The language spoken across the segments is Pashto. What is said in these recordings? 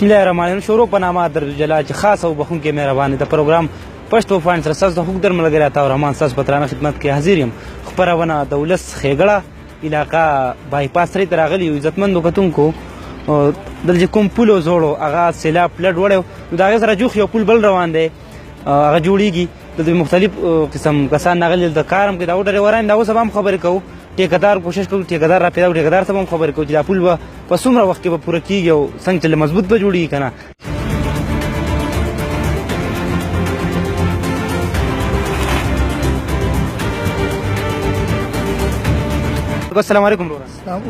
بسم الله الرحمن الرحیم. شروع په نامه در جلال چې خاص او بخون کې مهرباني د پروګرام پښتو فاین سره ساز د حق در ملګری عطا الرحمن ساز پترانه خدمت کې حاضر یم. خبرونه د ولس خېګړه علاقه بایپاس لري راغلی یو عزتمندو کتونکو دلته کوم پولو زوړو هغه سیلاب پلټ وړو دا هغه سره جوخ یو پول بل روان دی هغه جوړیږي د مختلف قسم کسان نغلی د کارم کې دا وړي وران دا اوس هم خبرې کوو ټیکدار کوشش کوي ټیکدار را پیدا ټیکدار ته هم خبرې کوي چې دا پول به په څومره وخت کې به پوره کیږي او څنګه چې مضبوط به جوړیږي کنه. السلام علیکم ورور.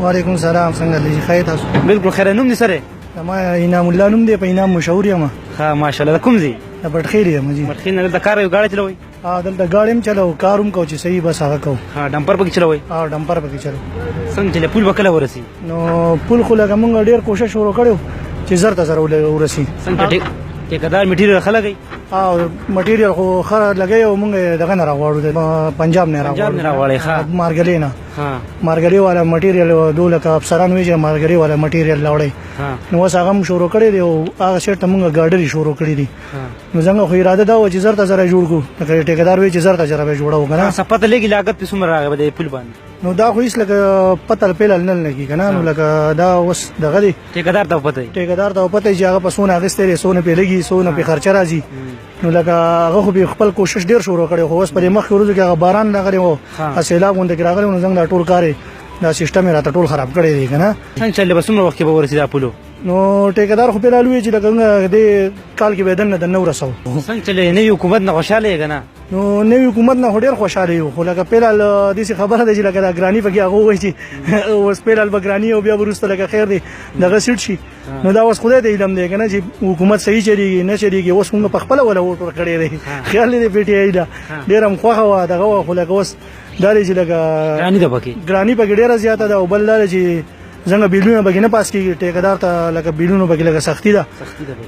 وعلیکم السلام. څنګه دې خیر تاسو؟ بالکل خیر. نوم دې سره؟ ما انعام الله نوم دې په انعام مشهور یم. ها ماشاءالله. کوم ځای؟ د بټخیر یم جی. بټخیر نه د کار یو گاډي چلوي؟ دلته گاډیم چلو کاروم کو چې صحیح بس هغه کو. ها ډمپر پکې چلوي؟ ډمپر پکې چلو. څنګه چې پول وکړه ورسي؟ نو پول خو لکه مونږ ډیر کوشش ورو کړو چې زر ته زر ورسي. څنګه ټیکدار میټیریل خلګي؟ مټیریل خو خره لګي او مونږ دغه نه راوړو د پنجاب نه راوړی. ها مارګلی نه. مارګلی والا مټیریل دولک افسران وی چې مارګلی والا مټیریل لاوړی. نو اوس هغه شروع کړی دی او هغه شرط مونږ گاډری شروع کړی دی. نو څنګه خو اراده دا و چې زر ته زر جوړ کو ټیکدار وی چې زر ته زر به جوړو کنه. سپته لګي لاګت په څومره راغی د پول باندې؟ نو دا خو هیڅ لکه پته پیل نه لګي کنه. نو لکه دا اوس دغه دی ټیکدار ته پته چې هغه په سونه اغستې سونه په لګي سونه په خرچه راځي. نو لکه هغه خو به خپل کوشش ډیر شروع کړي خو اوس په مخ ورځو کې هغه باران راغلی او سیلاب غونډه کې راغلی نو څنګه ټول کاري دا سیستم راته ټول خراب کړی دی کنه. څنګه چلې بس نو وخت کې به ورسې دا پولو؟ نو ټیکدار خو په لالوي چې لکه د کال کې بدن نه د نو رسو. څنګه چلې نوې حکومت نه خوشاله کنه؟ نو نوې حکومت نه ډیر خوشاله یو خو لکه پیلال د څه خبره ده چې لکه د ګرانی پکې هغه وایي چې اوس پیلال بګرانی او بیا ورسته لکه خیر دی دغه سیټ شي. نو دا اوس خدای دې علم دی کنه چې حکومت صحیح چلیږي نه چلیږي. اوس موږ په خپل ولا وټ ور کړی دی خیال دې پیټي ایدا ډیر هم خوخه وا دغه خو لکه اوس دالې چې لکه ګرانی پکې ډیره زیاته ده او بل دالې چې څنګه بیلونه بګی نه پاس کیږي ټیکدار ته لکه بیلونه بګی لکه سختی ده.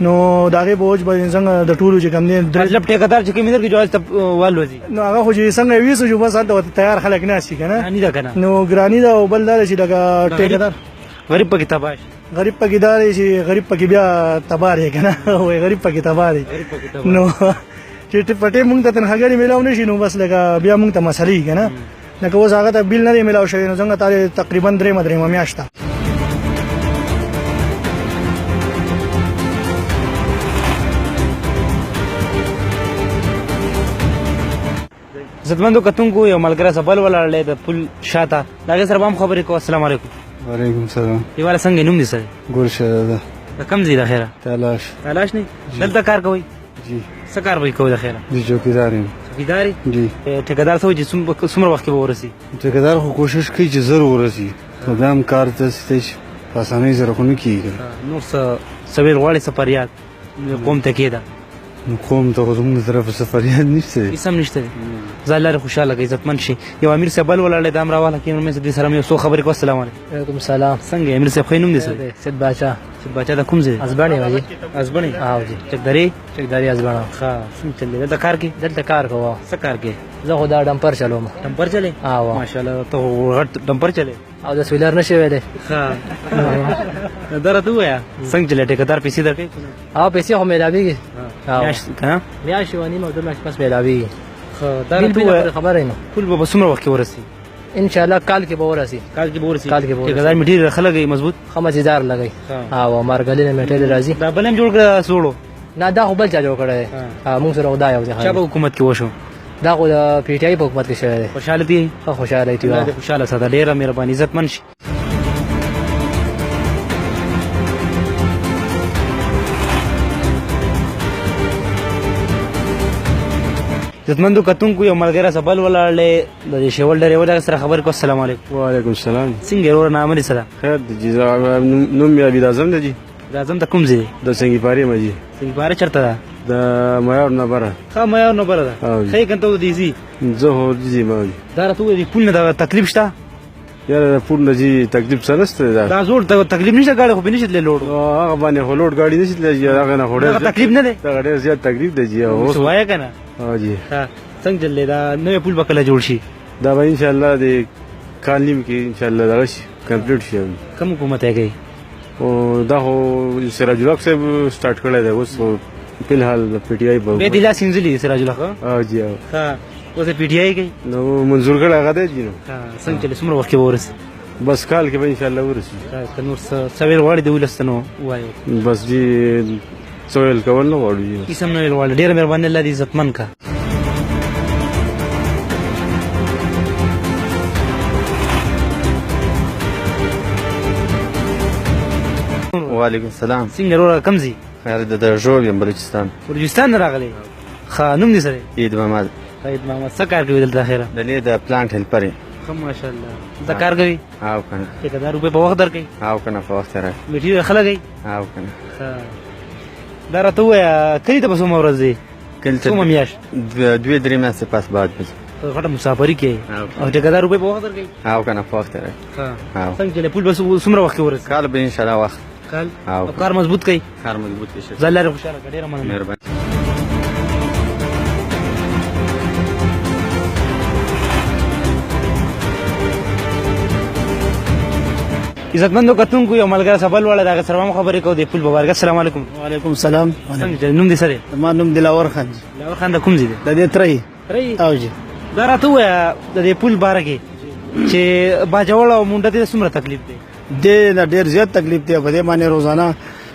نو داغه بوج به څنګه د ټولو چې کم دي مطلب ټیکدار چې کیندر کې جواز ته والوځي. نو هغه خو چې څنګه ویسو جو بس انت تیار خلک نه شي کنه. نه ده کنه. نو ګرانی ده او بل دار چې لکه ټیکدار غریب پکې تباش غریب پکې دار چې غریب پکې بیا تبار کنه وای غریب پکې تبار. نو چې پټې مونږ ته تنخواګری ملاو نشي نو بس لکه بیا مونږ ته مسلې کنه لکه اوس هغه ته بیل نه ملاو شوی نو څنګه تاره تقریبا 3 میاشته. عزتمندو کتونکو یو ملګری سبل ولاړ د پل شاته دا سره هم خبرې کوو. السلام علیکم. وعلیکم السلام. دیواله څنګه نوم دې سره؟ ګورشه ده. د کم ځای د خیره؟ تلاش نه دلته کار کوي؟ جی. څه کار به کوي د خیره؟ د چوکیدار یم. چوکیدار؟ جی. ټیکدار څه وجه څومره وخت کې به ورسي؟ ټیکدار خو کوشش کوي چې زر ورسي خو دا هم کار ته ستېش په اسانۍ سره خو نه کېږي. نور څه ویل غواړې څه فریاد قوم ته کېده؟ نو قوم ته خو زموږ طرفه څه فریاد نشته. هېڅ هم نشته دی. زه الله دې خوشحاله کړي عزتمند شي. یو امیر صاحب بل ولاړ دی دا هم راواله کېنو مې دې سره مې یو څو خبرې کوو. السلام علیکم. وعلیکم السلام. څنګه امیر صاحب ښه نوم دې څه دی؟ سید باچا. سید باچا د کوم ځای؟ ازبڼې وځي. ازبڼې؟ جی. چکداري ازبڼه. ښه څنګه چل دی دلته کار کې؟ دلته کار کوه. څه کار کې؟ زه خو دا ډمپر چلوم. ډمپر چلې؟ ماشاءالله ته غټ ډمپر چلې او د سویلر نشي ویلې. ښه دا راته ووایه څنګه چلې ټیکدار پیسې درکوي؟ پیسې خو میلاویږي کنه میاشت و نیمه او 2 میاشتې پس میلاویږي. دا راته ووایه خبره نه پول به څومره وخت کې ورسي؟ ان شاء الله کال کې به ورسي. ټیکدار میټیریل خلګي مضبوط خمسیدار لګي او مارګلی نه میټیریل راځي. دا بل هم جوړ کړه سوړو؟ نه دا خو بل چا جوړ کړی موږ سره خدای یو ځای. چا په حکومت کې وشو؟ دا خو د پی ټی آی په حکومت کې شوی دی. خوشاله دي؟ خوشاله دي. خوشاله ساته ډیره مهرباني عزتمن شي. عزتمندو کتونکو یو ملګری سبل ولاړ د شیول ډېرې ودا سره خبرې کوو. السلام علیکم. وعلیکم السلام. څنګه ورور نامه دې سره؟ خیر دی جی. نوم یې عبید اعظم دی جی. اعظم ته کوم ځای؟ د سنګي پارې مجي. سنګي پارې چرته ده؟ د میار نه بره. ښه میار نه بره ده. ښه کنته دې زی زه هو دي ما دا راته وې پول نه دا تکلیف شته؟ یاره پول نه جی تکلیف څه نشته. دا زور تکلیف نشته ګاډي خو به نشي تللی لوډ هغه باندې خو لوډ ګاډي نشي تللی هغه نه خو تکلیف نه دی. دا ډېر زیات تکلیف دی جی. اوس وایه کنه. جی. څنګه چلې دا نوې پول به کله جوړ شي؟ دا به ان شاء الله د کال نیم کې ان شاء الله دغه شي کمپلیټ شي. کوم حکومت یې کوي؟ او دا خو سراج الحق صاحب سٹارټ کړی دی اوس په الحال د پی ټی آی به دلا سینځلی سراج الله او جی او ها اوس پی ټی آی کوي نو منظور کړه هغه دی جی نو ها څنګه چلی څومره وخت کې ورس بس کال کې به ان شاء الله ورسي که نور سویر واړی دی ولستنو وایو بس جی سوال کول نه غواړو جی کیسم نه ویل ډیر مهرباني الله دې عزتمن کا وعلیکم السلام څنګه ورو کمزي خیر د ژوب یم بلوچستان بلوچستان نه راغلی خانوم دې سره عید محمد سید محمد څه کار کوي دلته خیره د دې د پلانټ هیلپر یم ماشاءالله دا کار کوي او کنه 1000 روپے په وخت درکې او کنه په وخت را میټي خلګي او کنه دا راته وایا کله ته بسوم ورځ دی کله کوم میاش دوه درې میاشتې پس بعد بس غټه مسافری کې او 1000 روپے په وخت درکې او کنه په وخت را ها څنګه چلے پول بس سمره وخت ورس کال به ان شاء الله وخت کال او کار مضبوط کړي کار مضبوط شي زلاره خوشاله ډیره مننه مهرباني عزتمندو کتونکو یو ملګری سبل وړه دا سره خبرې کو دی پول مبارک السلام علیکم وعلیکم السلام څنګه نوم دې سره ما نوم دلاور خان لاور خان د کوم ځای دی د دې ترې رہی او جی دا راته وایا د دې پول بارکه چې باجوړ او مونډه دې څومره تکلیف دی د ډیر زیات تکلیف دی په دې باندې روزانه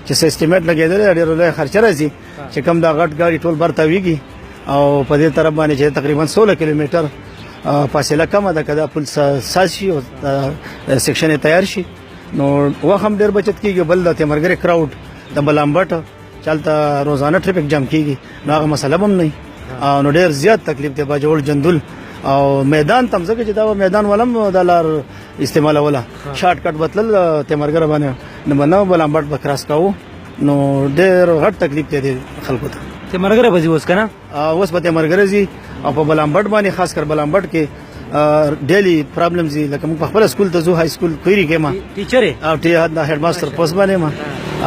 چې سیستمټ لګیدل ډیر له خرچ راځي چې کم دا غټ گاډي ټول برته ویږي او په دې طرف باندې چې تقریبا 16 کیلومتر فاصله کم ده کدا پل ساسي او سیکشن تیار شي نو وخت ډیر بچت کیږي بل د تمرګری کراود د بلامبټ چلته روزانه ټریفیک جام کیږي نو هغه مسله هم نه نو ډیر زیات تکلیف دی باجوړ جندل او میدان تمزه چې دا میدان ولم د لار استعمال ولا شارټ کټ بتل تمرګر باندې نو بنو بلامبټ بکراس کاو نو ډیر غټ تکلیف دی خلکو ته تمرګر بزی وس کنه اوس په تمرګر زی او په بلامبټ باندې خاص کر بلامبټ کې ډیلی پرابلمز دي لکه موږ په خپل سکول ته زو های سکول کوي کې ما ټیچر او ټي دا هډ ماستر پوس باندې ما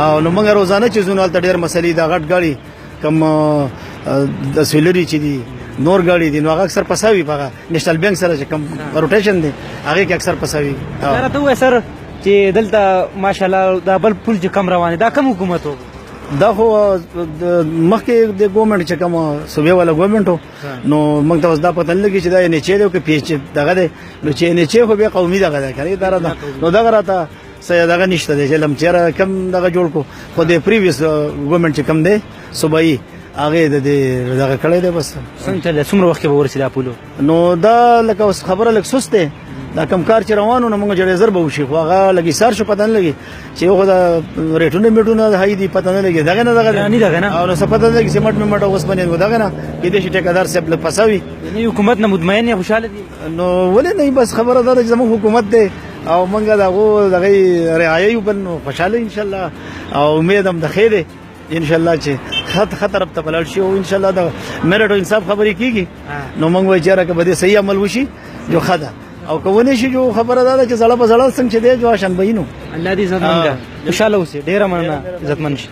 او نو موږ روزانه چې زونه ته ډیر مسلې دا غټ غاړي کم د سولري چې دي نور غاړي دي نو هغه اکثر پساوي په نېشنل بانک سره چې کم روټیشن دي هغه کې اکثر پساوي دا ته وای سر چې دلته ماشاءالله دا بل پول چې کم روان دا کم حکومت وو دا خو مخکې د ګورنمنت چې کوم صوبې والا ګورنمنت نو موږ ته دا پته لګی چې دا نه چي دی او کې پیچ دغه دی نو چې نه چي خو به قومي دغه دی کوي دا نو دغه راته سې دغه نشته دی چې لم چیرې کم دغه جوړ کو خو د پریویس ګورنمنت چې کم دی صوبایي هغه د دغه کړی دی بس څنګه څومره وخت به ورسېدا پولو نو دا لکه خبره لک سسته دا کم کار چې روانو نو موږ جړې زر به وشي خو هغه لګي سار شو پتن لګي چې خو دا ریټونه میټونه هاي دي پتن لګي دغه نه دغه نه او نو سپتن لګي سمټ میټه اوس باندې دغه نه کې دې شي ټیکادار سیب له پساوي نه حکومت نه مطمئن یا خوشاله دي نو ولې نه بس خبره ده چې زموږ حکومت دی او موږ دا غو دغه رعایي وبن خوشاله ان شاء الله او امید هم د خیره ان شاء الله چې خطر په بلل شي او ان شاء الله دا میرټ او انصاف خبرې کیږي نو موږ وایو چې راکه به صحیح عمل وشي جو خدا او کوونه شي جو خبره ده چې زړه په زړه څنګه چې دی جو شان بینو الله دې عزت منګه ان شاء الله اوسه ډیره مننه عزت منشي